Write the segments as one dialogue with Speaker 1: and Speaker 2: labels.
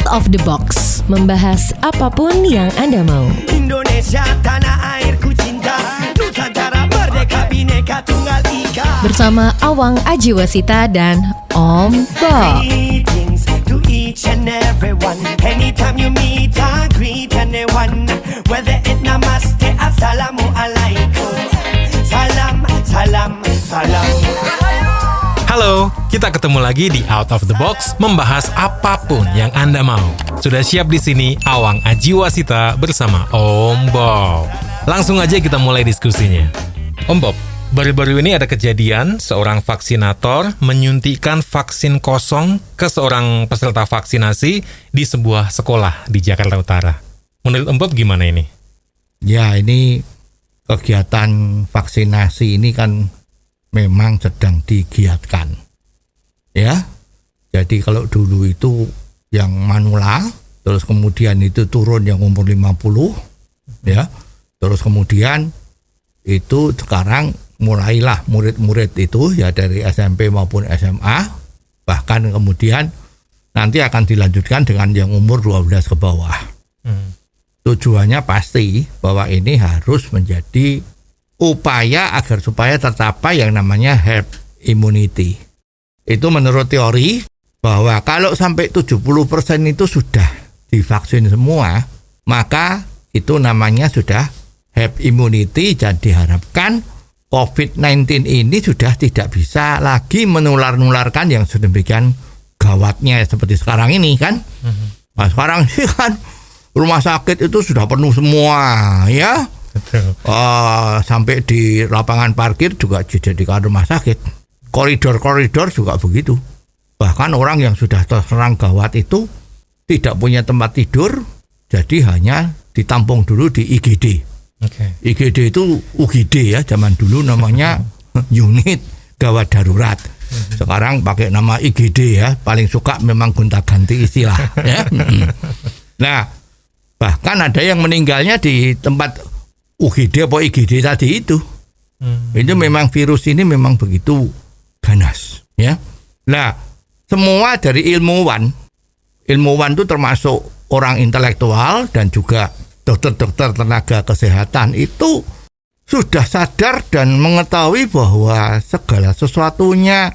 Speaker 1: of the Box, membahas apapun yang Anda mau.
Speaker 2: Indonesia tanah airku cinta, Nusantara merdeka bhinneka tunggal ika.
Speaker 1: Bersama Awang Ajiwasita dan Om Bob.
Speaker 2: Greetings to each and everyone. Anytime you meet, I greet anyone. Whether it namaste, assalamu alaikum. Salam, salam, salam.
Speaker 3: Halo, kita ketemu lagi di Out of the Box, membahas apapun yang Anda mau. Sudah siap di sini Awang Ajiwasita bersama Om Bob. Langsung aja kita mulai diskusinya. Om Bob, baru-baru ini ada kejadian seorang vaksinator menyuntikkan vaksin kosong ke seorang peserta vaksinasi di sebuah sekolah di Jakarta Utara. Menurut Om Bob gimana ini?
Speaker 4: Ya, ini kegiatan vaksinasi ini kan memang sedang digiatkan. Ya. Jadi kalau dulu itu yang manula, terus kemudian itu turun yang umur 50, ya. Terus kemudian itu sekarang mulailah murid-murid itu ya dari SMP maupun SMA, bahkan kemudian nanti akan dilanjutkan dengan yang umur 12 ke bawah. Tujuannya pasti bahwa ini harus menjadi upaya agar supaya tercapai yang namanya herd immunity. Itu menurut teori bahwa kalau sampai 70% itu sudah divaksin semua, maka itu namanya sudah herd immunity dan diharapkan COVID-19 ini sudah tidak bisa lagi menular-nularkan yang sedemikian gawatnya seperti sekarang ini kan. Nah, sekarang sih kan rumah sakit itu sudah penuh semua ya. Sampai di lapangan parkir juga dijadikan rumah sakit. Koridor-koridor juga begitu. Bahkan orang yang sudah terserang gawat itu tidak punya tempat tidur, jadi hanya ditampung dulu di IGD. IGD itu UGD ya, zaman dulu namanya unit gawat darurat. Sekarang pakai nama IGD ya, paling suka memang gonta-ganti istilah ya. Nah, bahkan ada yang meninggalnya di tempat UGD apa IGD tadi itu. Itu memang virus ini memang begitu ganas ya. Nah, semua dari ilmuwan itu termasuk orang intelektual dan juga dokter-dokter tenaga kesehatan itu sudah sadar dan mengetahui bahwa segala sesuatunya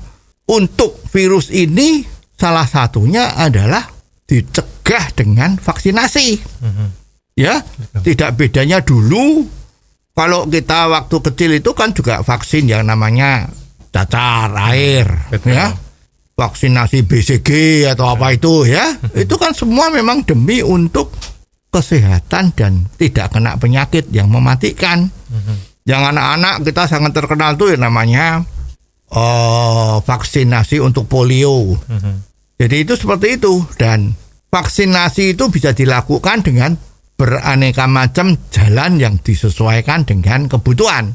Speaker 4: untuk virus ini salah satunya adalah dicegah dengan vaksinasi. Ya, tidak bedanya dulu kalau kita waktu kecil itu kan juga vaksin yang namanya cacar air, ya, vaksinasi BCG atau apa itu ya, itu kan semua memang demi untuk kesehatan dan tidak kena penyakit yang mematikan. Yang anak-anak kita sangat terkenal tuh yang namanya vaksinasi untuk polio. Jadi itu seperti itu, dan vaksinasi itu bisa dilakukan dengan beraneka macam jalan yang disesuaikan dengan kebutuhan.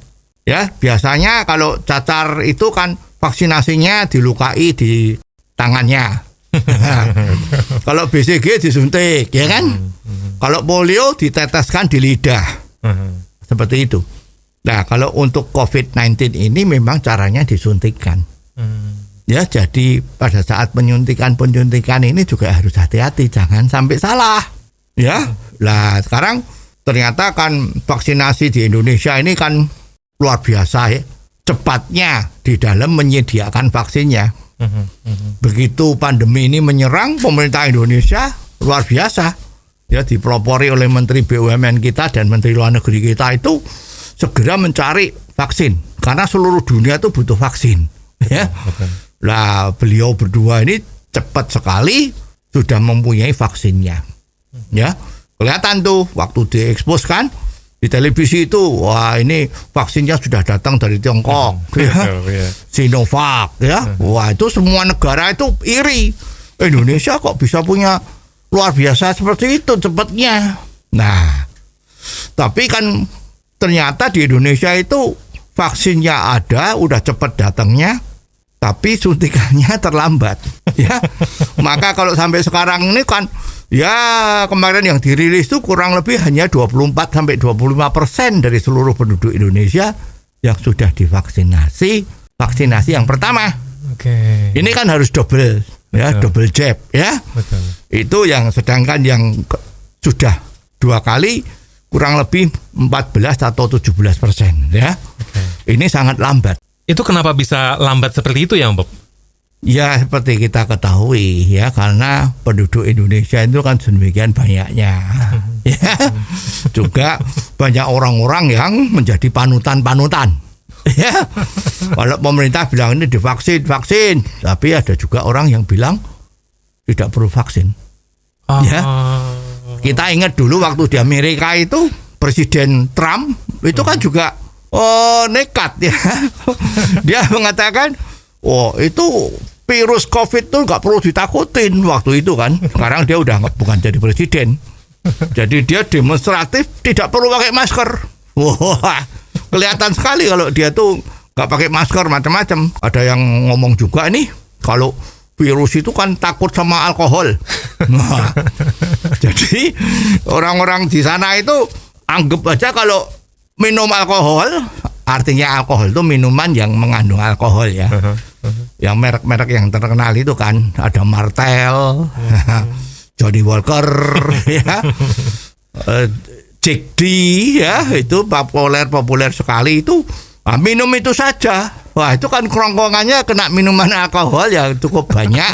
Speaker 4: Ya, biasanya kalau cacar itu kan vaksinasinya dilukai di tangannya. Kalau BCG disuntik, ya kan? Kalau polio diteteskan di lidah. Seperti itu. Nah, kalau untuk COVID-19 ini memang caranya disuntikkan. Ya, jadi pada saat penyuntikan ini juga harus hati-hati, jangan sampai salah. Ya, lah sekarang ternyata kan vaksinasi di Indonesia ini kan luar biasa ya, cepatnya di dalam menyediakan vaksinnya. Begitu pandemi ini menyerang, pemerintah Indonesia luar biasa ya, dipelopori oleh Menteri BUMN kita dan Menteri Luar Negeri kita itu segera mencari vaksin karena seluruh dunia itu butuh vaksin ya. Lah beliau berdua ini cepat sekali sudah mempunyai vaksinnya. Ya, kelihatan tuh waktu diekspos kan di televisi itu, wah ini vaksinnya sudah datang dari Tiongkok, ya. Sinovac, ya. Wah itu semua negara itu iri. Indonesia kok bisa punya luar biasa seperti itu cepatnya. Nah, tapi kan ternyata di Indonesia itu vaksinnya ada, udah cepat datangnya, tapi suntikannya terlambat. Ya, maka kalau sampai sekarang ini kan, ya kemarin yang dirilis itu kurang lebih hanya 24-25% dari seluruh penduduk Indonesia yang sudah divaksinasi vaksinasi yang pertama. Ini kan harus double ya, double jab, ya.
Speaker 3: Betul.
Speaker 4: Itu yang sedangkan yang sudah 2 kali kurang lebih 14 atau 17%, ya. Ini sangat lambat.
Speaker 3: Itu kenapa bisa lambat seperti itu ya, Bob?
Speaker 4: Ya seperti kita ketahui ya, karena penduduk Indonesia itu kan sedemikian banyaknya ya. Juga banyak orang-orang yang menjadi panutan-panutan ya. Kalau pemerintah bilang ini divaksin, tapi ada juga orang yang bilang tidak perlu vaksin ya. Kita ingat dulu waktu di Amerika itu Presiden Trump itu kan juga nekat ya. Dia mengatakan itu virus COVID itu nggak perlu ditakutin waktu itu kan. Sekarang dia udah bukan jadi presiden. Jadi dia demonstratif tidak perlu pakai masker. Wah, kelihatan sekali kalau dia tuh nggak pakai masker macam-macam. Ada yang ngomong juga nih kalau virus itu kan takut sama alkohol. Nah, jadi orang-orang di sana itu anggap aja kalau minum alkohol, artinya alkohol itu minuman yang mengandung alkohol ya. Yang merek-merek yang terkenal itu kan ada Martell, Johnny Walker, ya, Jack D, ya, itu populer sekali itu. Minum itu saja. Wah, itu kan kerongkongannya kena minuman alkohol yang cukup banyak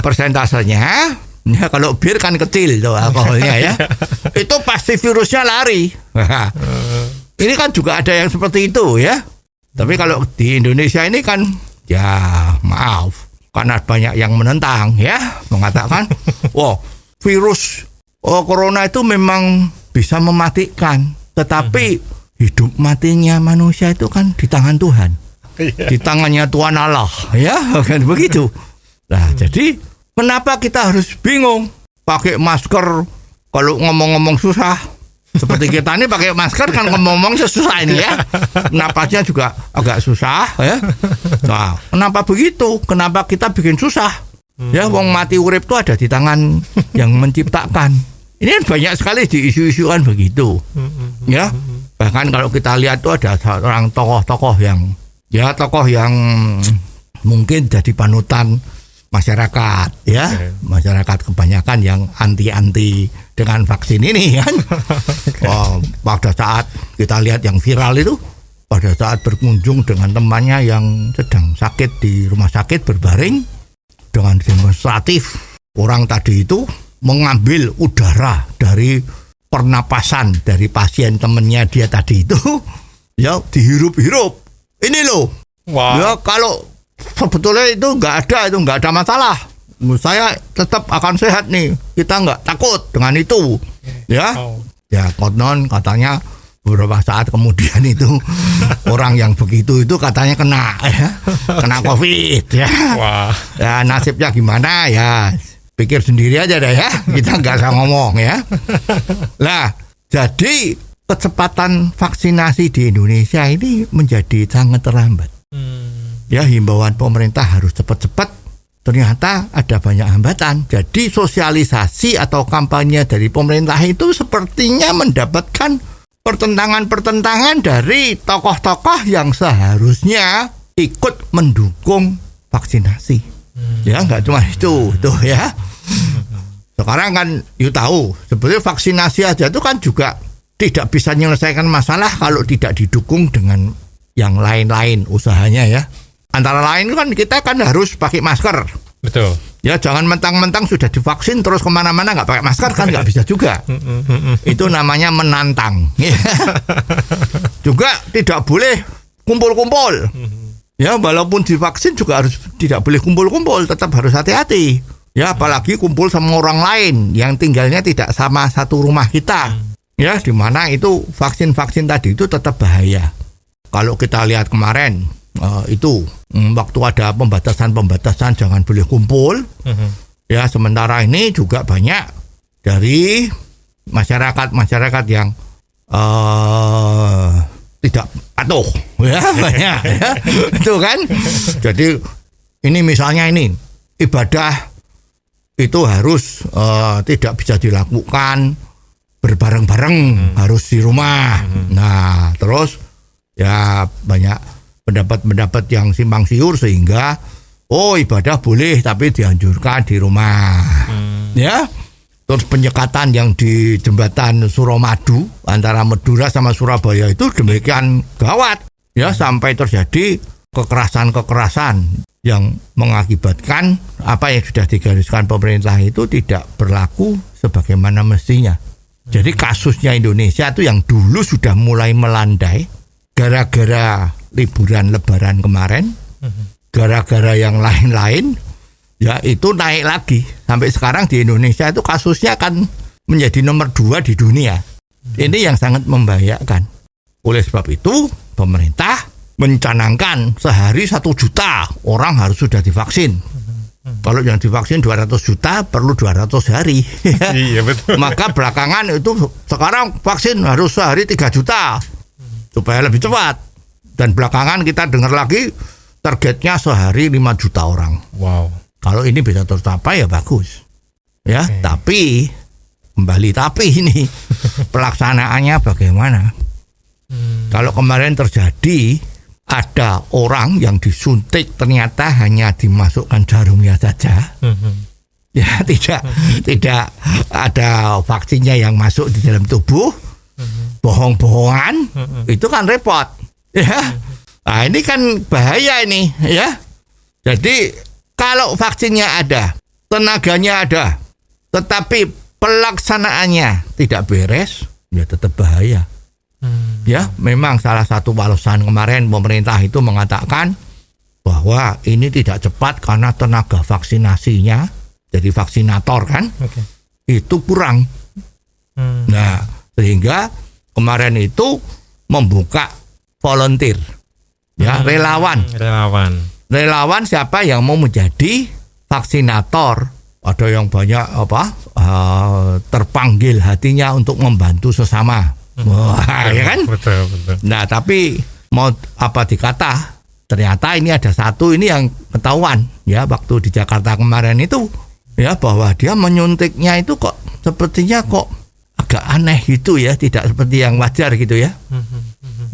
Speaker 4: persentasenya. Ya, kalau bir kan kecil tuh alkoholnya ya. Itu pasti virusnya lari. Ini kan juga ada yang seperti itu ya. Tapi kalau di Indonesia ini kan ya maaf, karena banyak yang menentang ya, mengatakan virus corona itu memang bisa mematikan, tetapi hidup matinya manusia itu kan di tangan Tuhan, di tangannya Tuhan Allah ya, kan begitu. Nah, jadi kenapa kita harus bingung pakai masker kalau ngomong-ngomong susah? Seperti kita ini pakai masker kan ngomong-ngomong susah ini ya. Napasnya juga agak susah ya. Nah, kenapa begitu? Kenapa kita bikin susah? Ya, wong mati urip itu ada di tangan yang menciptakan. Ini banyak sekali di isu-isuan begitu. Ya. Bahkan kalau kita lihat tuh ada seorang tokoh yang mungkin jadi panutan masyarakat ya. Masyarakat kebanyakan yang anti dengan vaksin ini kan. Pada saat kita lihat yang viral itu, pada saat berkunjung dengan temannya yang sedang sakit di rumah sakit berbaring, dengan demonstratif orang tadi itu mengambil udara dari pernapasan dari pasien temannya dia tadi itu ya, dihirup-hirup. Ini loh. Wow. Ya, kalau sebetulnya itu nggak ada masalah. Saya tetap akan sehat nih. Kita nggak takut dengan itu, ya. Ya, konon katanya beberapa saat kemudian itu orang yang begitu itu katanya kena COVID, ya. Wah. Ya, nasibnya gimana ya? Pikir sendiri aja deh ya. Kita nggak usah ngomong ya. Lah, jadi kecepatan vaksinasi di Indonesia ini menjadi sangat terlambat. Ya, himbauan pemerintah harus cepat-cepat. Ternyata ada banyak hambatan. Jadi sosialisasi atau kampanye dari pemerintah itu sepertinya mendapatkan pertentangan-pertentangan dari tokoh-tokoh yang seharusnya ikut mendukung vaksinasi. Ya, nggak cuma itu ya. Sekarang kan you tahu, sebetulnya vaksinasi aja itu kan juga tidak bisa menyelesaikan masalah kalau tidak didukung dengan yang lain-lain usahanya ya. Antara lain kan kita kan harus pakai masker. Betul. Ya, jangan mentang-mentang sudah divaksin terus kemana-mana nggak pakai masker kan nggak bisa juga. Itu namanya menantang. Juga tidak boleh kumpul-kumpul. Ya, walaupun divaksin juga harus tidak boleh kumpul-kumpul, tetap harus hati-hati. Ya, apalagi kumpul sama orang lain yang tinggalnya tidak sama satu rumah kita. Ya, di mana itu vaksin-vaksin tadi itu tetap bahaya. Kalau kita lihat kemarin itu waktu ada pembatasan jangan boleh kumpul. Ya, sementara ini juga banyak dari masyarakat yang tidak patuh ya, banyak ya. Itu kan. Jadi ini misalnya ini ibadah itu harus tidak bisa dilakukan berbareng-bareng, harus di rumah. Nah, terus ya banyak pendapat-pendapat yang simpang siur sehingga oh ibadah boleh tapi dianjurkan di rumah. Ya. Terus penyekatan yang di jembatan Suramadu antara Madura sama Surabaya itu demikian gawat. Ya, sampai terjadi kekerasan-kekerasan yang mengakibatkan apa yang sudah digariskan pemerintah itu tidak berlaku sebagaimana mestinya. Jadi kasusnya Indonesia itu yang dulu sudah mulai melandai gara-gara liburan Lebaran kemarin, gara-gara yang lain-lain, ya itu naik lagi. Sampai sekarang di Indonesia itu kasusnya akan menjadi nomor 2 di dunia. Ini yang sangat membahayakan. Oleh sebab itu, pemerintah mencanangkan sehari 1 juta orang harus sudah divaksin. Kalau yang divaksin 200 juta perlu 200 hari.
Speaker 3: Iya betul.
Speaker 4: Maka belakangan itu sekarang vaksin harus sehari 3 juta supaya lebih cepat. Dan belakangan kita dengar lagi targetnya sehari 5 juta orang.
Speaker 3: Wow.
Speaker 4: Kalau ini bisa tercapai ya bagus. Ya, tapi kembali tapi ini pelaksanaannya bagaimana? Kalau kemarin terjadi ada orang yang disuntik ternyata hanya dimasukkan jarumnya saja. Ya, tidak ada vaksinnya yang masuk di dalam tubuh. Bohong-bohongan itu kan repot. Ya. Nah, ini kan bahaya ini, ya. Jadi kalau vaksinnya ada, tenaganya ada, tetapi pelaksanaannya tidak beres, ya tetap bahaya. Ya, memang salah satu alasan kemarin pemerintah itu mengatakan bahwa ini tidak cepat karena tenaga vaksinasinya, jadi vaksinator kan, itu kurang. Nah, sehingga kemarin itu membuka volunteer, ya, relawan. Relawan siapa yang mau menjadi vaksinator? Ada yang banyak terpanggil hatinya untuk membantu sesama. Wah, ya kan?
Speaker 3: Betul.
Speaker 4: Nah, tapi mau apa dikata, ternyata ini ada satu ini yang ketahuan ya waktu di Jakarta kemarin itu, ya, bahwa dia menyuntiknya itu kok sepertinya kok agak aneh gitu ya, tidak seperti yang wajar gitu ya.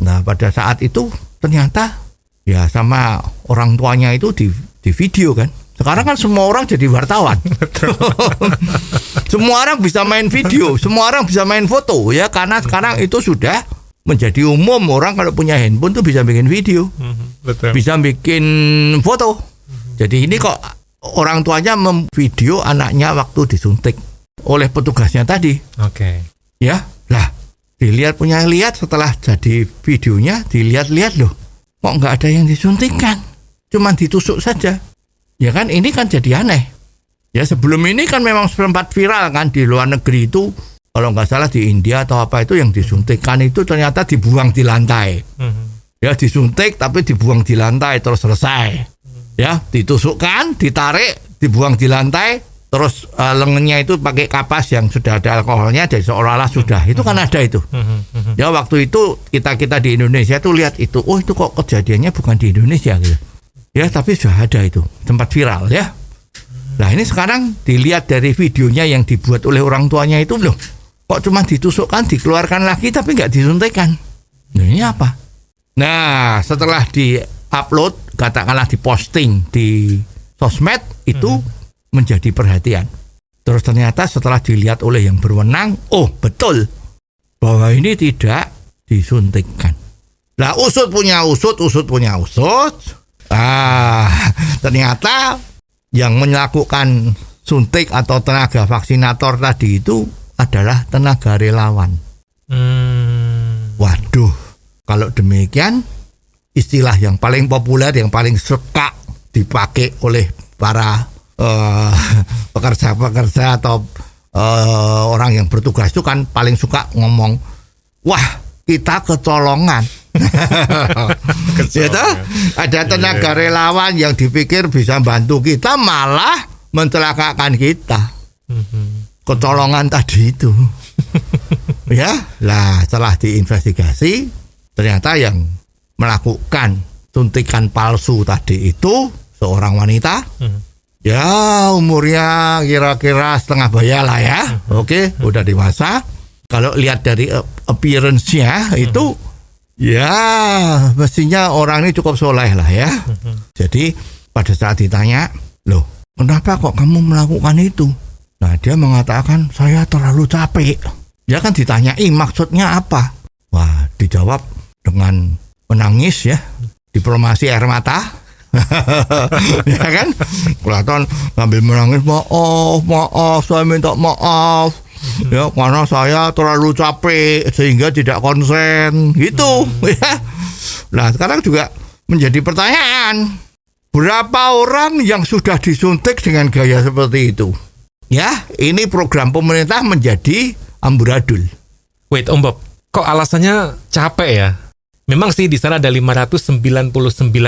Speaker 4: Nah, pada saat itu ternyata ya sama orang tuanya itu di video kan. Sekarang kan semua orang jadi wartawan. Semua orang bisa main video, semua orang bisa main foto ya, karena sekarang itu sudah menjadi umum, orang kalau punya handphone tuh bisa bikin video. Bisa bikin foto. Jadi ini kok orang tuanya memvideo anaknya waktu disuntik oleh petugasnya tadi. Ya, lah lihat setelah jadi videonya, dilihat-lihat loh, kok nggak ada yang disuntikkan, cuman ditusuk saja. Ya kan, ini kan jadi aneh. Ya, sebelum ini kan memang sempat viral kan di luar negeri itu, kalau nggak salah di India atau apa itu, yang disuntikkan itu ternyata dibuang di lantai. Ya, disuntik tapi dibuang di lantai terus selesai. Ya, ditusukkan, ditarik, dibuang di lantai, terus lengannya itu pakai kapas yang sudah ada alkoholnya, jadi seolah-olah sudah. Itu kan ada itu. Ya, waktu itu kita di Indonesia tuh lihat itu, oh itu kok kejadiannya bukan di Indonesia gitu. Ya, tapi sudah ada itu, sempat viral ya. Nah, ini sekarang dilihat dari videonya yang dibuat oleh orang tuanya itu, loh, kok cuma ditusukkan, dikeluarkan lagi tapi nggak disuntikkan. Nah, ini apa? Nah, setelah di-upload, katakanlah diposting di sosmed, itu menjadi perhatian. Terus ternyata setelah dilihat oleh yang berwenang, oh betul bahwa ini tidak disuntikkan. Nah, usut punya usut. Ternyata yang melakukan suntik atau tenaga vaksinator tadi itu adalah tenaga relawan. Waduh, kalau demikian istilah yang paling populer, yang paling suka dipakai oleh para pekerja-pekerja atau orang yang bertugas itu kan paling suka ngomong, wah kita kecolongan. Gitu? Ada tenaga relawan yang dipikir bisa bantu kita, malah mencelakakan kita. Kecolongan tadi itu. Ya, lah setelah diinvestigasi ternyata yang melakukan suntikan palsu tadi itu seorang wanita. Ya, umurnya kira-kira setengah baya lah ya. Oke, udah dewasa. Kalau lihat dari appearance-nya itu, ya mestinya orang ini cukup soleh lah ya. Jadi pada saat ditanya, loh kenapa kok kamu melakukan itu? Nah dia mengatakan saya terlalu capek. Dia kan ditanyai maksudnya apa? Wah dijawab dengan menangis ya, diplomasi air mata. Ya kan? Kelihatan sambil menangis, maaf, saya minta maaf. Ya karena saya terlalu capek sehingga tidak konsen gitu ya. Nah sekarang juga menjadi pertanyaan, berapa orang yang sudah disuntik dengan gaya seperti itu? Ya, ini program pemerintah menjadi amburadul.
Speaker 3: Wait, Om Bob, kok alasannya capek ya? Memang sih di sana ada 599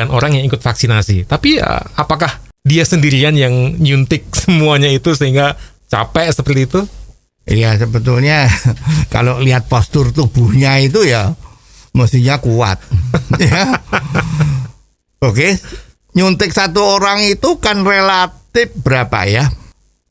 Speaker 3: orang yang ikut vaksinasi. Tapi apakah dia sendirian yang nyuntik semuanya itu sehingga capek seperti itu?
Speaker 4: Iya, sebetulnya kalau lihat postur tubuhnya itu ya mestinya kuat. Ya. Oke. Nyuntik satu orang itu kan relatif berapa ya?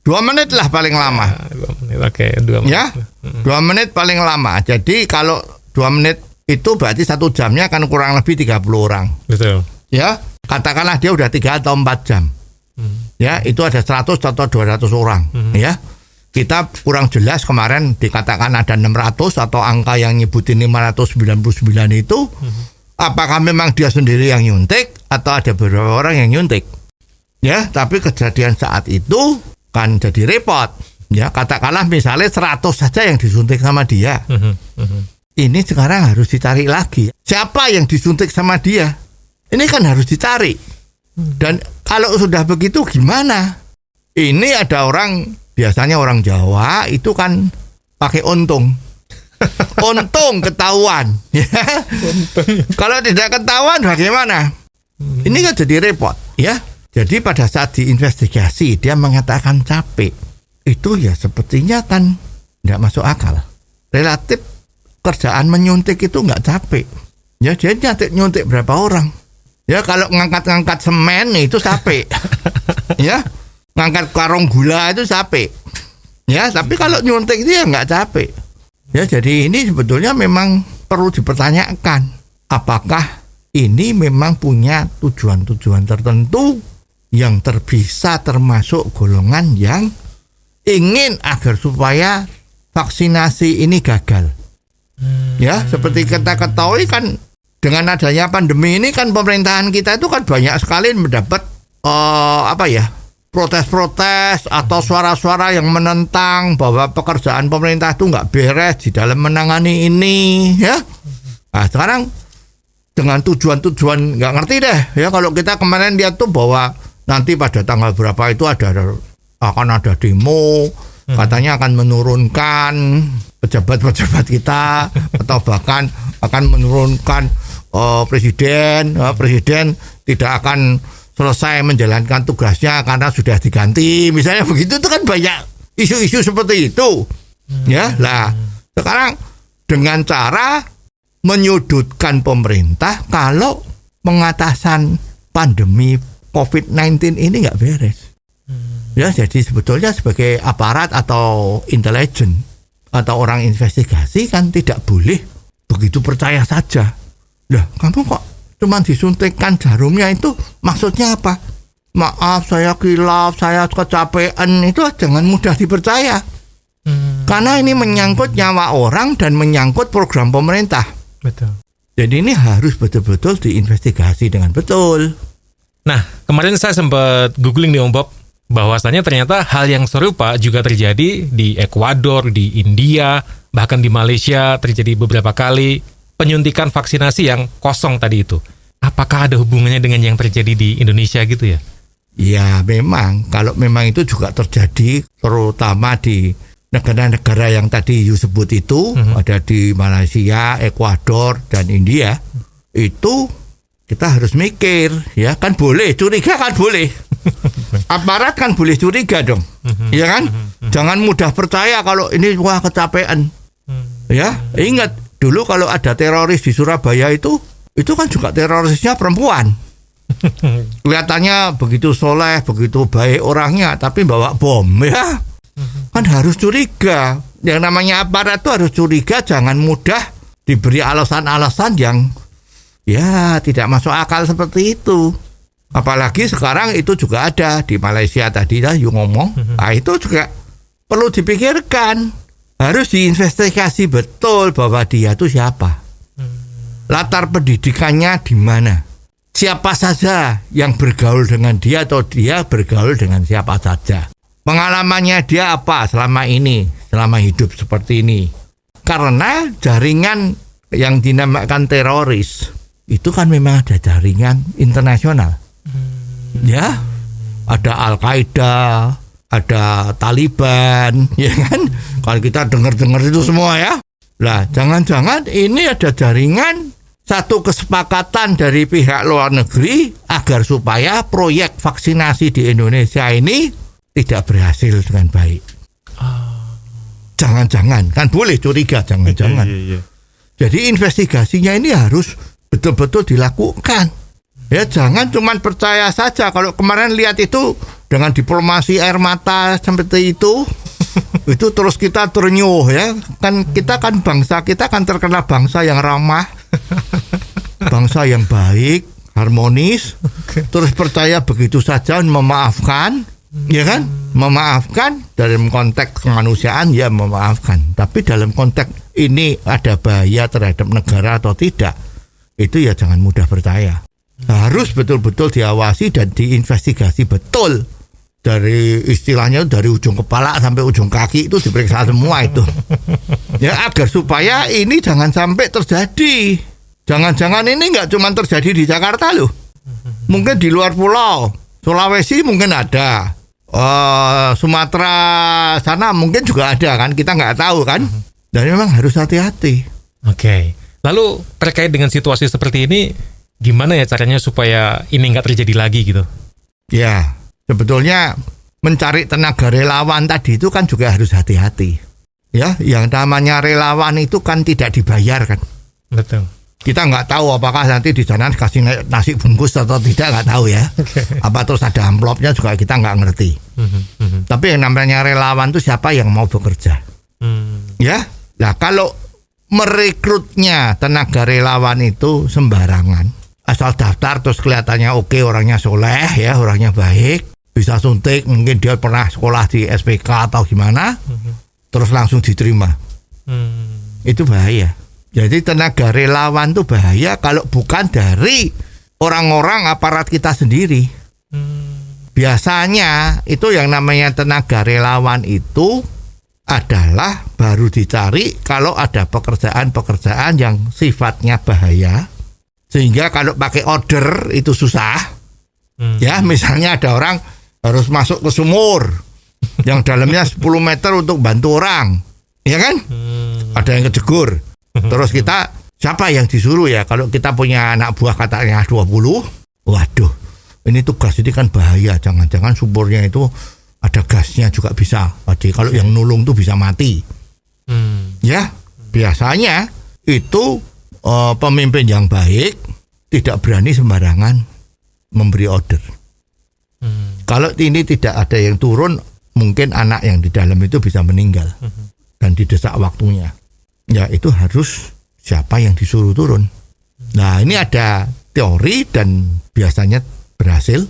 Speaker 4: 2 menit lah paling lama.
Speaker 3: 2 menit, oke, 2 menit.
Speaker 4: Ya, 2 menit paling lama. Jadi kalau 2 menit itu berarti 1 jamnya kan kurang lebih 30 orang.
Speaker 3: Betul.
Speaker 4: Ya, katakanlah dia udah 3 atau 4 jam. Ya, itu ada 100 atau 200 orang. Ya, kita kurang jelas kemarin dikatakan ada 600 atau angka yang nyebutin 599 itu. Apakah memang dia sendiri yang nyuntik atau ada beberapa orang yang nyuntik? Ya, tapi kejadian saat itu kan jadi repot. Ya, katakanlah misalnya 100 saja yang disuntik sama dia. Ini sekarang harus dicari lagi. Siapa yang disuntik sama dia? Ini kan harus dicari. Dan kalau sudah begitu gimana? Ini ada orang, biasanya orang Jawa itu kan pakai untung. Untung ketahuan, ya. Kalau tidak ketahuan bagaimana? Ini kan jadi repot, ya. Jadi pada saat diinvestigasi dia mengatakan capek, itu ya sepertinya kan tidak masuk akal. Relatif kerjaan menyuntik itu nggak capek, ya. Dia nyuntik berapa orang? Ya kalau ngangkat-ngangkat semen itu capek, ya. Ngangkat karung gula itu capek, ya. Tapi kalau nyuntik itu ya nggak capek. Ya, jadi ini sebetulnya memang perlu dipertanyakan, apakah ini memang punya tujuan-tujuan tertentu yang bisa termasuk golongan yang ingin agar supaya vaksinasi ini gagal. Ya, seperti kita ketahui kan dengan adanya pandemi ini kan pemerintahan kita itu kan banyak sekali mendapat protes-protes atau suara-suara yang menentang bahwa pekerjaan pemerintah itu nggak beres di dalam menangani ini, ya. Nah, sekarang dengan tujuan-tujuan nggak ngerti deh, ya. Kalau kita kemarin lihat tuh bahwa nanti pada tanggal berapa itu akan ada demo, katanya akan menurunkan pejabat-pejabat kita atau bahkan akan menurunkan presiden tidak akan selesai menjalankan tugasnya karena sudah diganti, misalnya begitu. Itu kan banyak isu-isu seperti itu, ya. Lah sekarang dengan cara menyudutkan pemerintah kalau pengatasan pandemi COVID-19 ini nggak beres, ya. Jadi sebetulnya sebagai aparat atau intelijen atau orang investigasi kan tidak boleh begitu percaya saja. Lah kamu kok cuman disuntikkan jarumnya itu maksudnya apa? Maaf saya kilaf, saya kecapean, itu jangan mudah dipercaya. Karena ini menyangkut nyawa orang dan menyangkut program pemerintah.
Speaker 3: Betul.
Speaker 4: Jadi ini harus betul-betul diinvestigasi dengan betul.
Speaker 3: Nah, kemarin saya sempat googling nih Om Bob, bahwasannya ternyata hal yang serupa juga terjadi di Ekuador, di India, bahkan di Malaysia terjadi beberapa kali penyuntikan vaksinasi yang kosong tadi itu. Apakah ada hubungannya dengan yang terjadi di Indonesia gitu ya?
Speaker 4: Ya memang, kalau memang itu juga terjadi terutama di negara-negara yang tadi you sebut itu, ada di Malaysia, Ekuador, dan India, itu kita harus mikir, ya kan boleh, curiga kan boleh. Aparat kan boleh curiga dong, ya kan? Jangan mudah percaya kalau ini wah kecapean. Ya, ingat dulu kalau ada teroris di Surabaya itu kan juga terorisnya perempuan. Kelihatannya begitu soleh, begitu baik orangnya, tapi bawa bom, ya. Kan harus curiga. Yang namanya aparat itu harus curiga, jangan mudah diberi alasan-alasan yang ya tidak masuk akal seperti itu. Apalagi sekarang itu juga ada di Malaysia tadi lah you ngomong. Nah, itu juga perlu dipikirkan. Harus diinvestigasi betul bahwa dia itu siapa. Latar pendidikannya di mana. Siapa saja yang bergaul dengan dia atau dia bergaul dengan siapa saja. Pengalamannya dia apa selama ini, selama hidup seperti ini. Karena jaringan yang dinamakan teroris itu kan memang ada jaringan internasional. Ya, ada Al-Qaeda, ada Taliban, ya kan? Kalau kita dengar-dengar itu semua ya. Lah, jangan-jangan ini ada jaringan satu kesepakatan dari pihak luar negeri agar supaya proyek vaksinasi di Indonesia ini tidak berhasil dengan baik. Jangan-jangan, kan boleh curiga, jangan-jangan. Jadi investigasinya ini harus betul-betul dilakukan. Ya, jangan cuma percaya saja. Kalau kemarin lihat itu dengan diplomasi air mata seperti itu terus kita ternyuh ya. Kan kita kan bangsa, kita kan terkenal bangsa yang ramah. Bangsa yang baik, harmonis, terus percaya begitu saja, memaafkan, ya kan? Memaafkan dalam konteks kemanusiaan ya memaafkan. Tapi dalam konteks ini ada bahaya terhadap negara atau tidak, itu ya jangan mudah percaya. Harus betul-betul diawasi dan diinvestigasi betul. Dari istilahnya dari ujung kepala sampai ujung kaki itu diperiksa semua itu. Ya agar supaya ini jangan sampai terjadi. Jangan-jangan ini nggak cuma terjadi di Jakarta loh. Mungkin di luar pulau. Sulawesi mungkin ada. Sumatera sana mungkin juga ada kan. Kita nggak tahu kan. Dan memang harus hati-hati.
Speaker 3: Oke. Lalu terkait dengan situasi seperti ini, gimana ya caranya supaya ini nggak terjadi lagi gitu?
Speaker 4: Ya, sebetulnya mencari tenaga relawan tadi itu kan juga harus hati-hati. Ya, yang namanya relawan itu kan tidak dibayar kan.
Speaker 3: Betul.
Speaker 4: Kita nggak tahu apakah nanti di sana kasih nasi bungkus atau tidak, nggak tahu ya. Apa terus ada amplopnya juga kita nggak ngerti. Tapi yang namanya relawan itu siapa yang mau bekerja. Ya, nah kalau merekrutnya tenaga relawan itu sembarangan, asal daftar terus kelihatannya oke, orangnya soleh ya, orangnya baik, bisa suntik, mungkin dia pernah sekolah di SPK atau gimana, terus langsung diterima. Itu bahaya. Jadi tenaga relawan itu bahaya kalau bukan dari orang-orang aparat kita sendiri. Biasanya itu yang namanya tenaga relawan itu adalah baru dicari kalau ada pekerjaan-pekerjaan yang sifatnya bahaya. Sehingga kalau pakai order itu susah. Ya, misalnya ada orang harus masuk ke sumur yang dalamnya 10 meter untuk bantu orang. Ya kan? Ada yang kejegur. Terus kita, siapa yang disuruh ya? Kalau kita punya anak buah katanya 20, waduh, ini tugas ini kan bahaya. Jangan-jangan sumurnya itu ada gasnya juga bisa. Jadi kalau yang nulung tuh bisa mati. Ya, biasanya itu pemimpin yang baik tidak berani sembarangan memberi order. Kalau ini tidak ada yang turun, mungkin anak yang di dalam itu bisa meninggal dan didesak waktunya. Ya itu harus siapa yang disuruh turun. Nah ini ada teori dan biasanya berhasil.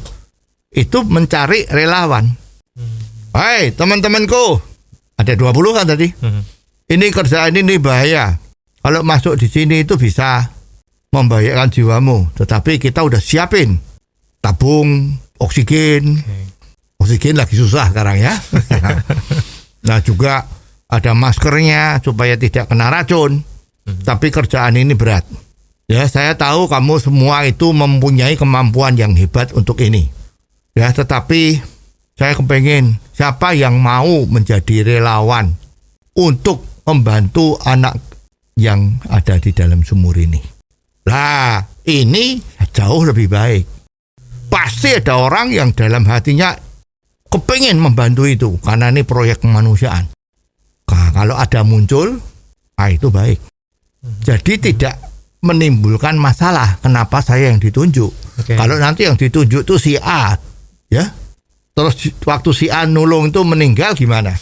Speaker 4: Itu mencari relawan. Hai teman-temanku, ada 20 kan tadi. Ini kerjaan ini bahaya. Kalau masuk di sini itu bisa membahayakan jiwamu. Tetapi kita udah siapin tabung oksigen. Oksigen lagi susah sekarang ya. Nah juga ada maskernya supaya tidak kena racun. Tapi kerjaan ini berat. Ya, saya tahu kamu semua itu mempunyai kemampuan yang hebat untuk ini. Ya, tetapi saya kepengen siapa yang mau menjadi relawan untuk membantu anak yang ada di dalam sumur ini. Lah, ini jauh lebih baik. Pasti ada orang yang dalam hatinya kepengen membantu itu karena ini proyek kemanusiaan. Nah, kalau ada muncul, itu baik. Jadi tidak menimbulkan masalah. Kenapa saya yang ditunjuk? Kalau nanti yang ditunjuk itu si A, ya. Terus waktu si A nulung itu meninggal gimana?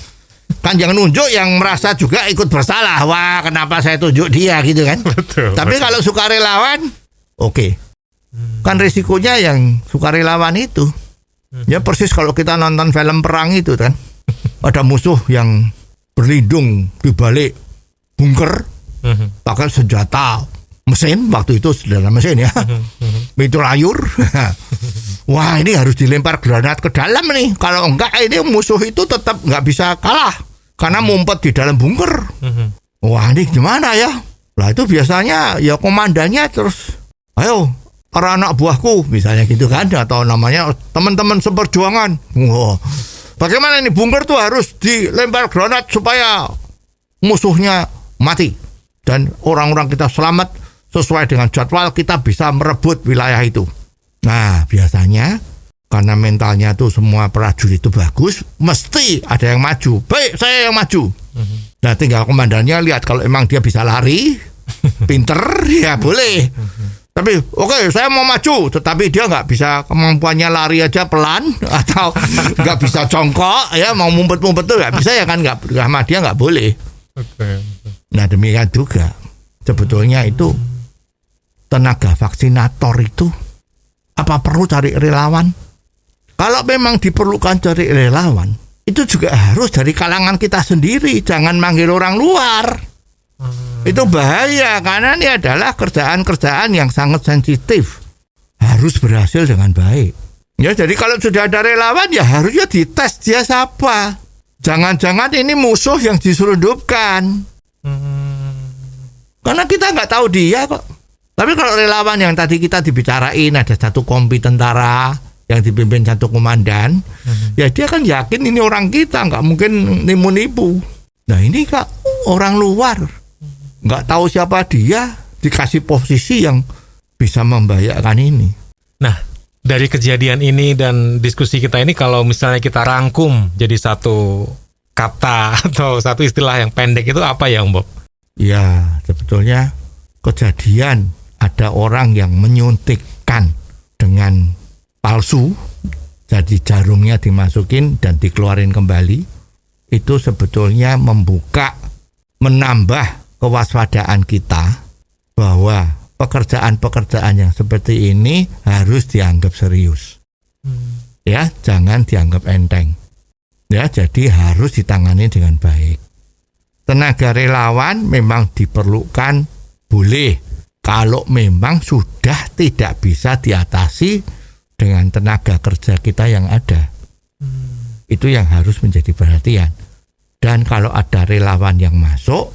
Speaker 4: Kan yang nunjuk yang merasa juga ikut bersalah. Wah, kenapa saya tunjuk dia gitu kan? Betul. Tapi kalau sukarelawan, oke. Kan risikonya yang sukarelawan itu. Ya persis kalau kita nonton film perang itu kan. Ada musuh yang berlindung di balik bunker pakai senjata mesin, waktu itu senjata mesin ya. Itu layur. Wah, ini harus dilempar granat ke dalam nih. Kalau enggak ini musuh itu tetap nggak bisa kalah karena ngumpet di dalam bunker. Wah, ini gimana ya? Lah itu biasanya ya komandannya terus, ayo para anak buahku misalnya gitu kan, atau namanya teman-teman seperjuangan. Wah, bagaimana ini bunker tuh harus dilempar granat supaya musuhnya mati dan orang-orang kita selamat sesuai dengan jadwal, kita bisa merebut wilayah itu. Nah, biasanya karena mentalnya tuh semua prajurit itu bagus, mesti ada yang maju. Baik, saya yang maju. Nah, tinggal komandannya lihat kalau emang dia bisa lari, pinter, ya boleh. Tapi oke, saya mau maju, tetapi dia nggak bisa, kemampuannya lari aja pelan atau nggak bisa jongkok, ya mau mumpet-mumpet tuh nggak bisa ya kan, nggak sama dia nggak boleh. Nah demikian juga sebetulnya itu tenaga vaksinator itu apa perlu cari relawan? Kalau memang diperlukan cari relawan, itu juga harus dari kalangan kita sendiri, jangan manggil orang luar. Itu bahaya karena ini adalah kerjaan-kerjaan yang sangat sensitif, harus berhasil dengan baik. Ya, jadi kalau sudah ada relawan ya harusnya dites dia siapa. Jangan-jangan ini musuh yang diselundupkan. Karena kita nggak tahu dia kok. Tapi kalau relawan yang tadi kita dibicarain, ada satu kompi tentara yang dipimpin satu komandan, ya dia kan yakin ini orang kita, nggak mungkin nipu-nipu. Nah ini kak orang luar, nggak tahu siapa dia, dikasih posisi yang bisa membahayakan ini.
Speaker 3: Nah, dari kejadian ini dan diskusi kita ini, kalau misalnya kita rangkum jadi satu kata atau satu istilah yang pendek, itu apa ya Om Bob?
Speaker 4: Ya, sebetulnya kejadian ada orang yang menyuntikkan dengan palsu, jadi jarumnya dimasukin dan dikeluarin kembali, itu sebetulnya menambah kewaspadaan kita bahwa pekerjaan-pekerjaan yang seperti ini harus dianggap serius. Ya, jangan dianggap enteng. Ya, jadi harus ditangani dengan baik. Tenaga relawan memang diperlukan, boleh, kalau memang sudah tidak bisa diatasi dengan tenaga kerja kita yang ada. Itu yang harus menjadi perhatian. Dan kalau ada relawan yang masuk,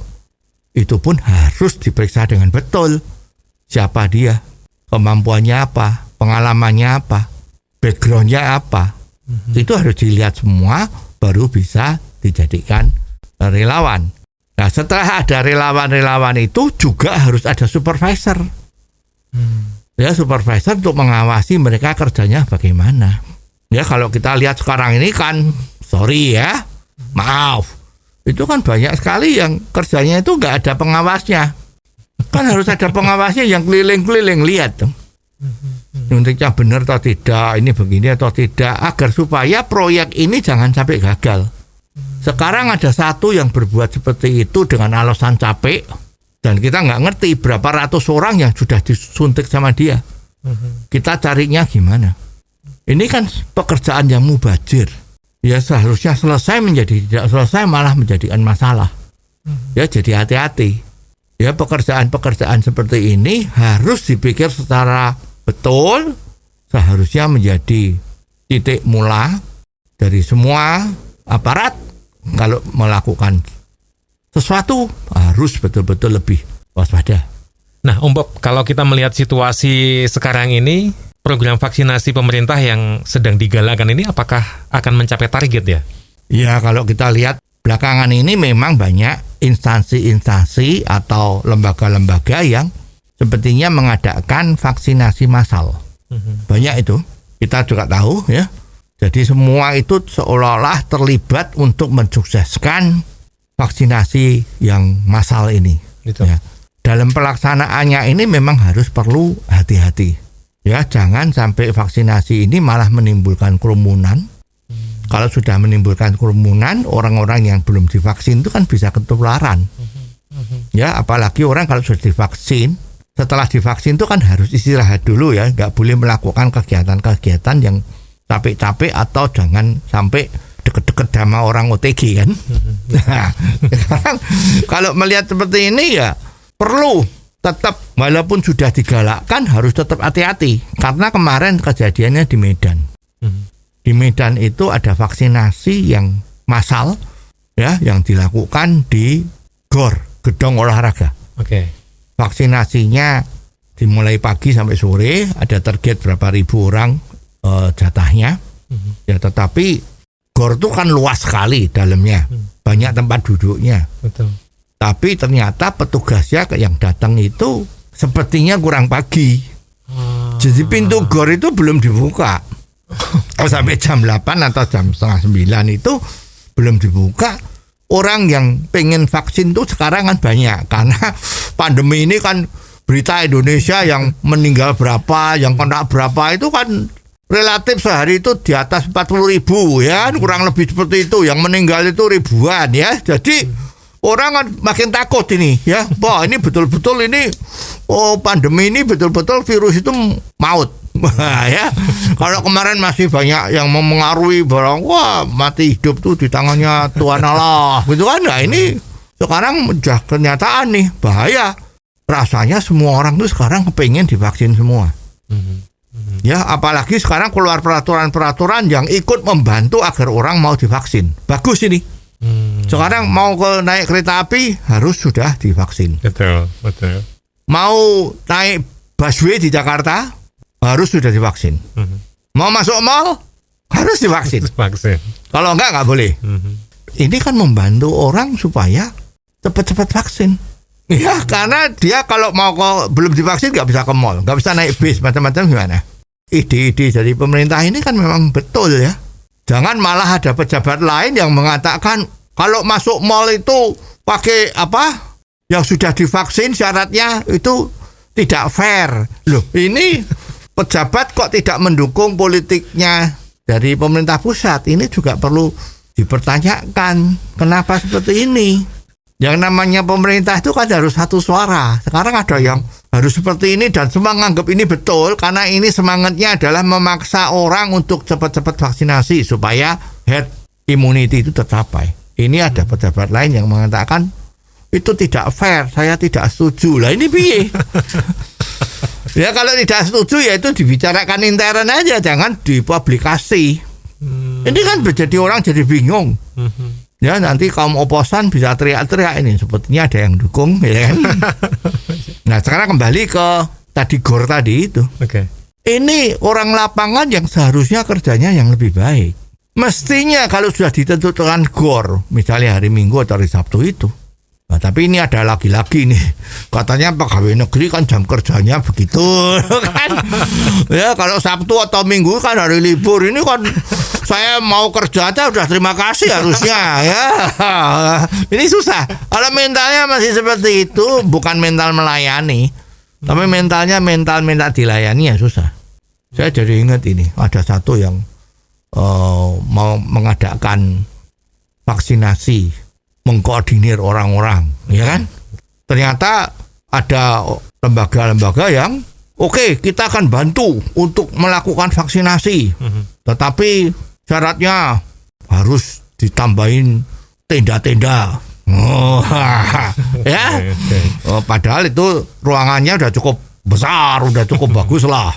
Speaker 4: itu pun harus diperiksa dengan betul. Siapa dia, kemampuannya apa, pengalamannya apa, backgroundnya apa. Itu harus dilihat semua, baru bisa dijadikan relawan. Nah, setelah ada relawan-relawan itu juga harus ada supervisor. Ya, supervisor untuk mengawasi mereka kerjanya bagaimana. Ya, kalau kita lihat sekarang ini kan, sorry ya, maaf, itu kan banyak sekali yang kerjanya itu nggak ada pengawasnya. Kan harus ada pengawasnya yang keliling-keliling lihat tuh. Nyuntiknya benar atau tidak, ini begini atau tidak, agar supaya proyek ini jangan sampai gagal. Sekarang ada satu yang berbuat seperti itu dengan alasan capek, dan kita nggak ngerti berapa ratus orang yang sudah disuntik sama dia. Kita carinya gimana? Ini kan pekerjaan yang mubazir. Ya seharusnya selesai menjadi tidak selesai, malah menjadikan masalah. Ya jadi hati-hati. Ya pekerjaan-pekerjaan seperti ini harus dipikir secara betul, seharusnya menjadi titik mula dari semua aparat. Kalau melakukan sesuatu harus betul-betul lebih waspada.
Speaker 3: Nah Om Bob, kalau kita melihat situasi sekarang ini, program vaksinasi pemerintah yang sedang digalakan ini apakah akan mencapai target ya?
Speaker 4: Ya, kalau kita lihat belakangan ini memang banyak instansi-instansi atau lembaga-lembaga yang sepertinya mengadakan vaksinasi massal. Banyak itu, kita juga tahu ya. Jadi semua itu seolah-olah terlibat untuk mensukseskan vaksinasi yang massal ini.
Speaker 3: Gitu.
Speaker 4: Ya. Dalam pelaksanaannya ini memang harus perlu hati-hati. Ya, jangan sampai vaksinasi ini malah menimbulkan kerumunan. Kalau sudah menimbulkan kerumunan, orang-orang yang belum divaksin itu kan bisa ketularan. Ya, apalagi orang kalau sudah divaksin, setelah divaksin itu kan harus istirahat dulu ya, nggak boleh melakukan kegiatan-kegiatan yang capek-capek atau jangan sampai deket-deket sama orang OTG kan. Nah, sekarang kalau melihat seperti ini ya perlu tetap, walaupun sudah digalakkan harus tetap hati-hati, karena kemarin kejadiannya di Medan. Di Medan itu ada vaksinasi yang massal ya, yang dilakukan di GOR, gedung olahraga. Vaksinasinya dimulai pagi sampai sore, ada target berapa ribu orang jatahnya. Ya, tetapi GOR itu kan luas sekali dalamnya, banyak tempat duduknya.
Speaker 3: Betul.
Speaker 4: Tapi ternyata petugasnya yang datang itu sepertinya kurang pagi. Jadi pintu GOR itu belum dibuka. Sampai jam 8 atau jam setengah 9 itu belum dibuka. Orang yang pengen vaksin tuh sekarang kan banyak, karena pandemi ini kan berita Indonesia yang meninggal berapa, yang kena berapa itu kan relatif sehari itu di atas 40.000 ya, kurang lebih seperti itu. Yang meninggal itu ribuan ya. Jadi orang kan makin takut ini ya. Wah, ini betul-betul ini pandemi ini betul-betul virus itu maut. Ya. Kalau kemarin masih banyak yang memengaruhi barang, wah mati hidup tuh di tangannya Tuhan Allah gitu kan. Nah, ini sekarang udah kenyataan nih, bahaya. Rasanya semua orang tuh sekarang kepengen divaksin semua. Ya, apalagi sekarang keluar peraturan-peraturan yang ikut membantu agar orang mau divaksin. Bagus ini. Sekarang mau naik kereta api harus sudah divaksin.
Speaker 3: Betul.
Speaker 4: Mau naik busway di Jakarta harus sudah divaksin. Mau masuk mall harus divaksin. Kalau nggak boleh. Ini kan membantu orang supaya cepat-cepat vaksin. Ya, karena dia kalau belum divaksin nggak bisa ke mall, nggak bisa naik bis, macam-macam gimana. Ide-ide dari pemerintah ini kan memang betul ya. Jangan malah ada pejabat lain yang mengatakan kalau masuk mall itu pakai apa yang sudah divaksin syaratnya itu tidak fair. Loh, ini pejabat kok tidak mendukung politiknya dari pemerintah pusat. Ini juga perlu dipertanyakan. Kenapa seperti ini? Yang namanya pemerintah itu kan harus satu suara. Sekarang ada yang harus seperti ini dan semua nganggap ini betul, karena ini semangatnya adalah memaksa orang untuk cepat-cepat vaksinasi supaya herd immunity itu tercapai. Ini ada pejabat lain yang mengatakan itu tidak fair, saya tidak setuju. Lah ini piye? Ya kalau tidak setuju ya itu dibicarakan intern aja, jangan dipublikasi. Ini kan jadi orang jadi bingung. Ya, nanti kaum oposan bisa teriak-teriak, ini sepertinya ada yang dukung ya kan. Nah, sekarang kembali ke tadi GOR tadi itu. Ini orang lapangan yang seharusnya kerjanya yang lebih baik. Mestinya kalau sudah ditentukan GOR, misalnya hari Minggu atau hari Sabtu itu. Nah, tapi ini ada lagi-lagi nih. Katanya pegawai negeri kan jam kerjanya begitu kan. Ya, kalau Sabtu atau Minggu kan hari libur. Ini kan saya mau kerja aja udah terima kasih harusnya ya. Ini susah. Kalau mentalnya masih seperti itu, bukan mental melayani, tapi mental dilayani ya susah. Saya jadi ingat ini, ada satu yang mau mengadakan vaksinasi, mengkoordinir orang-orang, ya kan? Ternyata ada lembaga-lembaga yang oke, kita akan bantu untuk melakukan vaksinasi, tetapi syaratnya harus ditambahin tenda-tenda. Ya, padahal itu ruangannya udah cukup besar, udah cukup bagus lah.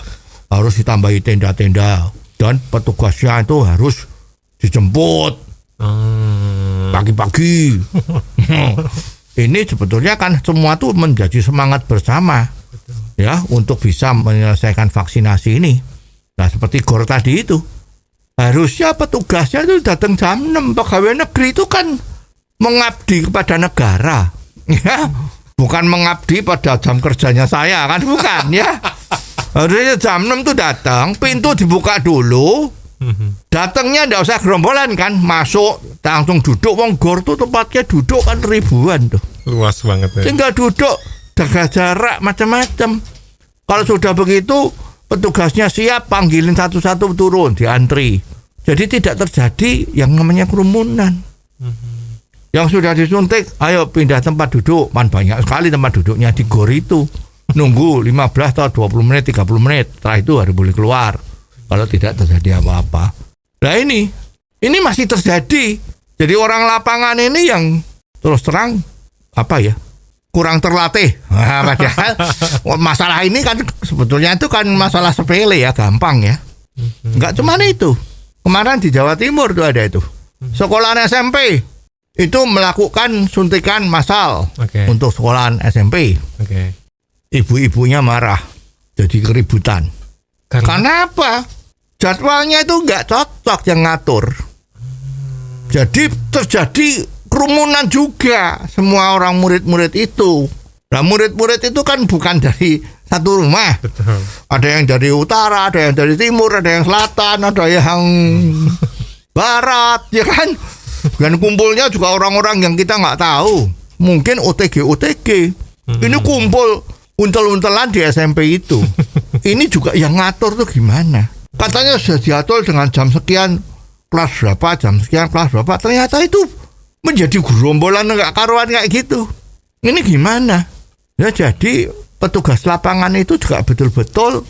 Speaker 4: Harus ditambahi tenda-tenda dan petugasnya itu harus dijemput pagi-pagi. Ini sebetulnya kan semua tuh menjadi semangat bersama ya untuk bisa menyelesaikan vaksinasi ini. Nah, seperti GOR tadi itu, harusnya petugasnya itu datang jam 6. Pegawai negeri itu kan mengabdi kepada negara ya, bukan mengabdi pada jam kerjanya saya kan, bukan ya. Harusnya jam 6 tuh datang, pintu dibuka dulu. Datangnya enggak usah gerombolan kan, masuk langsung duduk. Wong GOR tuh tempatnya duduk kan ribuan tuh.
Speaker 3: Luas banget ya.
Speaker 4: Tinggal duduk, jaga jarak macam-macam. Kalau sudah begitu, petugasnya siap, panggilin satu-satu turun, diantri. Jadi tidak terjadi yang namanya kerumunan. Yang sudah disuntik, ayo pindah tempat duduk. Man banyak sekali tempat duduknya di GOR itu. nunggu 15 atau 20 menit, 30 menit. Setelah itu harus boleh keluar. Kalau tidak terjadi apa-apa. Nah ini masih terjadi. Jadi orang lapangan ini yang terus terang kurang terlatih. Nah, padahal masalah ini kan sebetulnya itu kan masalah sepele ya, gampang ya. Enggak cuma itu. Kemarin di Jawa Timur tuh ada itu. Sekolahan SMP itu melakukan suntikan massal untuk sekolahan SMP. Ibu-ibunya marah, jadi keributan. Karena apa? Jadwalnya itu nggak cocok yang ngatur. Jadi terjadi kerumunan juga semua orang murid-murid itu. Nah murid-murid itu kan bukan dari satu rumah.
Speaker 3: Betul.
Speaker 4: Ada yang dari utara, ada yang dari timur, ada yang selatan, ada yang barat, ya kan? Dan kumpulnya juga orang-orang yang kita nggak tahu. Mungkin OTG. Ini kumpul untel-untelan di SMP itu. Ini juga yang ngatur tuh gimana? Katanya sudah diatur dengan jam sekian kelas berapa, jam sekian kelas berapa. Ternyata itu menjadi gerombolan nggak karuan kayak gitu. Ini gimana? Ya jadi petugas lapangan itu juga betul-betul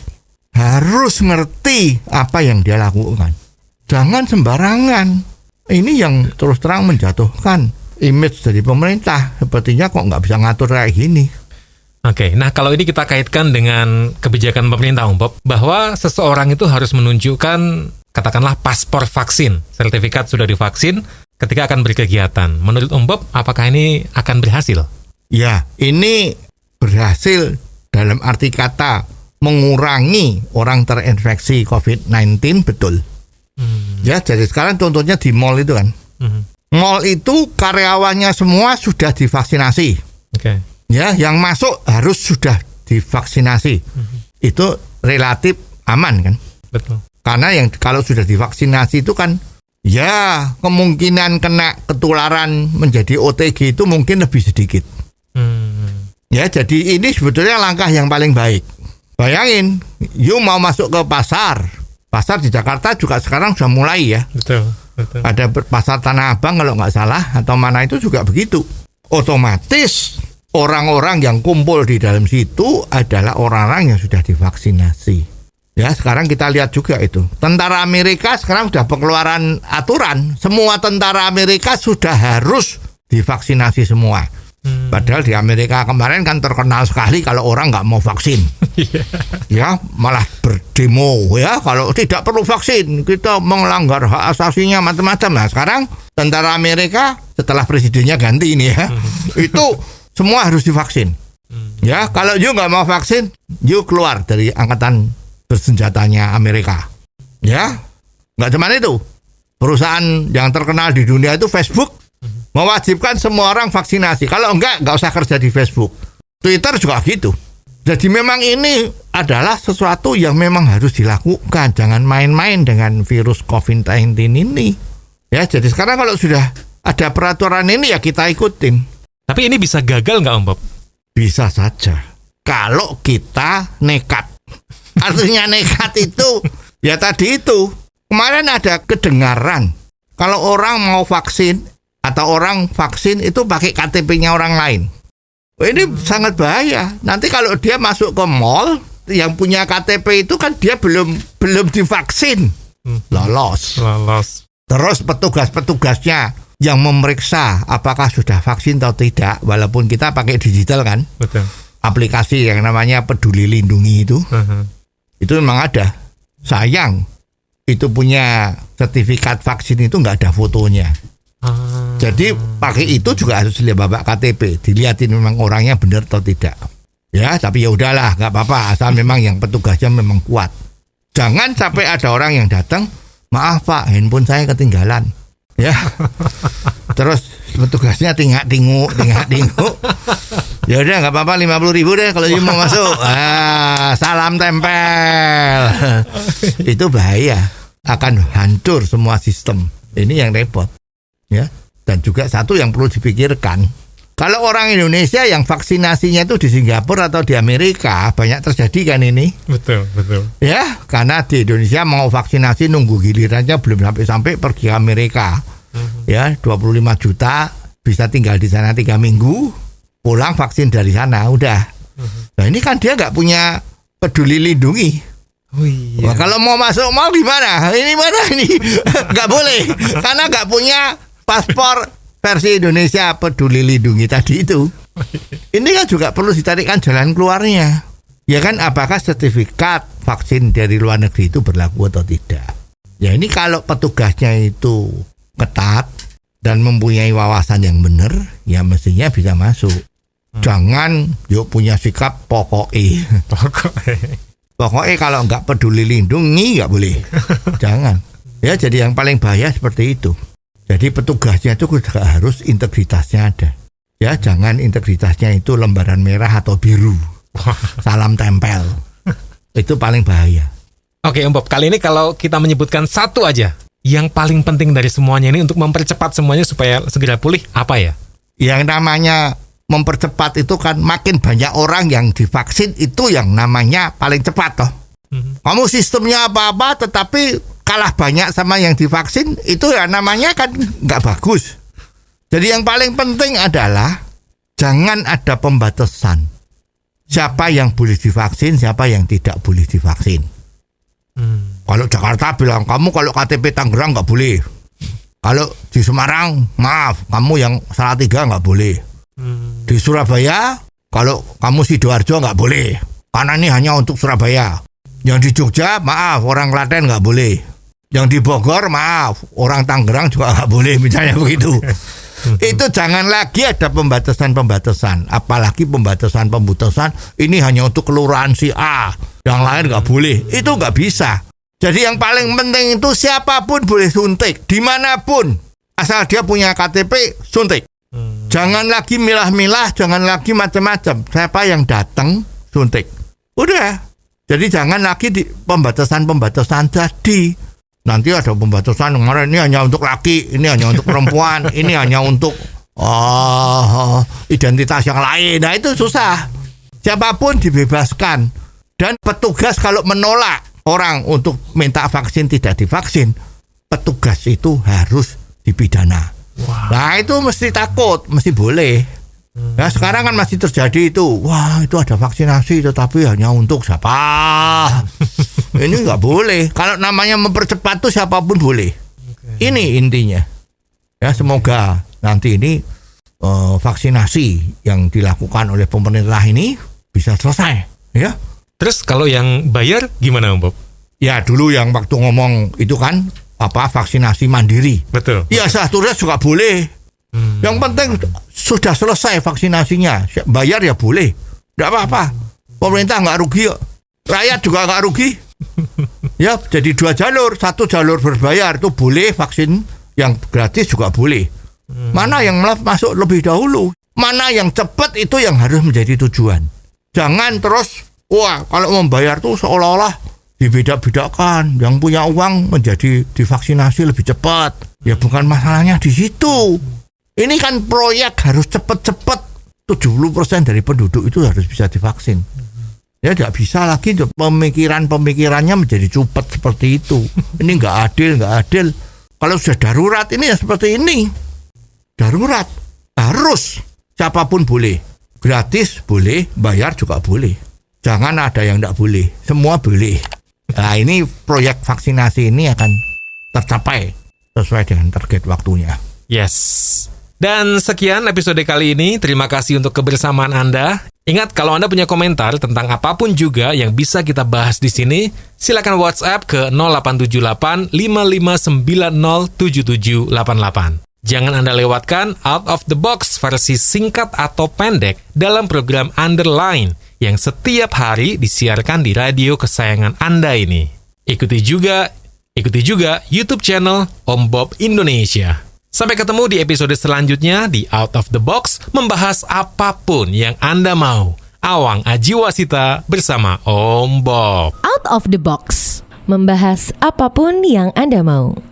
Speaker 4: harus ngerti apa yang dia lakukan. Jangan sembarangan. Ini yang terus terang menjatuhkan image dari pemerintah. Sepertinya kok nggak bisa ngatur kayak gini.
Speaker 3: Oke, nah kalau ini kita kaitkan dengan kebijakan pemerintah Om Bob, bahwa seseorang itu harus menunjukkan katakanlah paspor vaksin, sertifikat sudah divaksin ketika akan berkegiatan. Menurut Om Bob, apakah ini akan berhasil?
Speaker 4: Ya, ini berhasil dalam arti kata mengurangi orang terinfeksi COVID-19, betul. Ya, jadi sekarang contohnya di mall itu kan. Mall itu karyawannya semua sudah divaksinasi.
Speaker 3: Oke.
Speaker 4: Ya, yang masuk harus sudah divaksinasi. Itu relatif aman kan?
Speaker 3: Betul.
Speaker 4: Karena yang kalau sudah divaksinasi itu kan ya kemungkinan kena ketularan menjadi OTG itu mungkin lebih sedikit. Ya, jadi ini sebetulnya langkah yang paling baik. Bayangin, you mau masuk ke pasar di Jakarta juga sekarang sudah mulai ya.
Speaker 3: Betul.
Speaker 4: Ada pasar Tanah Abang kalau nggak salah, atau mana itu juga begitu. Otomatis orang-orang yang kumpul di dalam situ adalah orang-orang yang sudah divaksinasi. Ya, sekarang kita lihat juga itu. Tentara Amerika sekarang sudah pengeluaran aturan. Semua tentara Amerika sudah harus divaksinasi semua. Padahal di Amerika kemarin kan terkenal sekali kalau orang nggak mau vaksin. Ya, malah berdemo ya. Kalau tidak perlu vaksin, kita melanggar hak asasinya macam-macam. Nah, sekarang tentara Amerika setelah presidennya ganti ini ya, itu semua harus divaksin. Ya, kalau you nggak mau vaksin, you keluar dari angkatan bersenjatanya Amerika. Ya, nggak cuma itu. Perusahaan yang terkenal di dunia itu Facebook mewajibkan semua orang vaksinasi. Kalau nggak usah kerja di Facebook. Twitter juga gitu. Jadi memang ini adalah sesuatu yang memang harus dilakukan. Jangan main-main dengan virus COVID-19 ini. Ya, jadi sekarang kalau sudah ada peraturan ini ya kita ikutin.
Speaker 3: Tapi ini bisa gagal nggak Om Bob?
Speaker 4: Bisa saja. Kalau kita nekat. Artinya nekat itu, ya tadi itu. Kemarin ada kedengaran. Kalau orang mau vaksin, atau orang vaksin itu pakai KTP-nya orang lain. Ini sangat bahaya. Nanti kalau dia masuk ke mall, yang punya KTP itu kan dia belum divaksin. Lolos. Terus petugas-petugasnya yang memeriksa apakah sudah vaksin atau tidak, walaupun kita pakai digital kan.
Speaker 3: Betul.
Speaker 4: Aplikasi yang namanya Peduli Lindungi itu. Itu memang ada. Sayang, itu punya sertifikat vaksin itu nggak ada fotonya. Jadi pakai itu juga harus lihat bapak KTP, dilihatin memang orangnya benar atau tidak. Ya, tapi ya udahlah, nggak apa-apa, asal memang yang petugasnya memang kuat. Jangan sampai ada orang yang datang, maaf Pak, handphone saya ketinggalan. Ya, terus petugasnya tinguk. Ya udah nggak apa-apa, 50.000 deh kalau mau masuk. Salam tempel. Itu bahaya, akan hancur semua sistem. Ini yang repot. Ya, dan juga satu yang perlu dipikirkan, kalau orang Indonesia yang vaksinasinya itu di Singapura atau di Amerika, banyak terjadi kan ini.
Speaker 3: Betul.
Speaker 4: Ya, karena di Indonesia mau vaksinasi nunggu gilirannya belum sampai pergi ke Amerika. Ya, 25 juta bisa tinggal di sana 3 minggu, pulang vaksin dari sana, udah. Nah ini kan dia nggak punya peduli lindungi.
Speaker 3: Oh iya.
Speaker 4: Wah, kalau mau masuk mal di mana? Ini mana ini? Nggak boleh karena nggak punya paspor versi Indonesia peduli lindungi tadi itu. Ini kan juga perlu ditarikkan jalan keluarnya. Ya kan, apakah sertifikat vaksin dari luar negeri itu berlaku atau tidak? Ya ini kalau petugasnya itu ketat dan mempunyai wawasan yang benar, ya mestinya bisa masuk. Jangan yuk punya sikap pokoknya. Pokoknya kalau nggak peduli lindungi nggak boleh. Jangan. Ya jadi yang paling bahaya seperti itu. Jadi petugasnya itu juga harus integritasnya ada. Ya jangan integritasnya itu lembaran merah atau biru. Salam tempel. Itu paling bahaya.
Speaker 3: Oke Om Bob, kali ini kalau kita menyebutkan satu aja yang paling penting dari semuanya ini untuk mempercepat semuanya supaya segera pulih, apa ya?
Speaker 4: Yang namanya mempercepat itu kan makin banyak orang yang divaksin, itu yang namanya paling cepat toh. Kamu sistemnya apa-apa tetapi kalah banyak sama yang divaksin, itu ya namanya kan nggak bagus. Jadi yang paling penting adalah jangan ada pembatasan. Siapa yang boleh divaksin, siapa yang tidak boleh divaksin. Kalau Jakarta bilang kamu kalau KTP Tangerang nggak boleh. Kalau di Semarang maaf, kamu yang Salatiga nggak boleh. Di Surabaya kalau kamu Sidoarjo nggak boleh karena ini hanya untuk Surabaya. Yang di Jogja maaf, orang Klaten nggak boleh. Yang di Bogor maaf, orang Tangerang juga nggak boleh, misalnya begitu. Itu jangan lagi ada pembatasan-pembatasan, apalagi pembatasan-pembatasan ini hanya untuk kelurahan si A, yang lain nggak boleh. Itu nggak bisa. Jadi yang paling penting itu siapapun boleh suntik, dimanapun, asal dia punya KTP suntik. Jangan lagi milah-milah, jangan lagi macam-macam. Siapa yang datang suntik, udah. Jadi jangan lagi di pembatasan-pembatasan tadi. Nanti ada pembatasan kemarin ini hanya untuk laki, ini hanya untuk perempuan, ini hanya untuk identitas yang lain. Nah itu susah. Siapapun dibebaskan. Dan petugas kalau menolak orang untuk minta vaksin tidak divaksin, petugas itu harus dipidana. Nah itu mesti takut, mesti boleh. Nah sekarang kan masih terjadi itu. Wah itu ada vaksinasi tetapi hanya untuk siapa? Ini nggak boleh. Kalau namanya mempercepat tuh siapapun boleh. Ini intinya. Ya semoga nanti ini vaksinasi yang dilakukan oleh pemerintah ini bisa selesai. Ya.
Speaker 3: Terus kalau yang bayar gimana Om Bob?
Speaker 4: Ya dulu yang waktu ngomong itu kan vaksinasi mandiri.
Speaker 3: Betul.
Speaker 4: Ya turis juga boleh. Yang penting sudah selesai vaksinasinya, bayar ya boleh, tidak apa-apa. Pemerintah nggak rugi, rakyat juga nggak rugi. Ya jadi 2 jalur, 1 jalur berbayar itu boleh, vaksin yang gratis juga boleh. Mana yang masuk lebih dahulu, mana yang cepat itu yang harus menjadi tujuan. Jangan terus kalau membayar tuh seolah-olah dibeda-bedakan, yang punya uang menjadi divaksinasi lebih cepat. Ya bukan masalahnya di situ. Ini kan proyek harus cepat-cepat. 70% dari penduduk itu harus bisa divaksin. Ya tidak bisa lagi pemikirannya menjadi cupet seperti itu. Ini nggak adil. Kalau sudah darurat ini ya seperti ini. Darurat harus siapapun boleh. Gratis boleh, bayar juga boleh. Jangan ada yang tidak boleh. Semua boleh. Nah ini proyek vaksinasi ini akan tercapai sesuai dengan target waktunya.
Speaker 3: Yes. Dan sekian episode kali ini. Terima kasih untuk kebersamaan Anda. Ingat, kalau Anda punya komentar tentang apapun juga yang bisa kita bahas di sini, silakan WhatsApp ke 0878 5590 7788. Jangan Anda lewatkan Out of the Box versi singkat atau pendek dalam program Underline yang setiap hari disiarkan di radio kesayangan Anda ini. Ikuti juga YouTube channel Om Bob Indonesia. Sampai ketemu di episode selanjutnya di Out of the Box, membahas apapun yang Anda mau. Awang Ajiwasita bersama Om Bob.
Speaker 1: Out of the Box, membahas apapun yang Anda mau.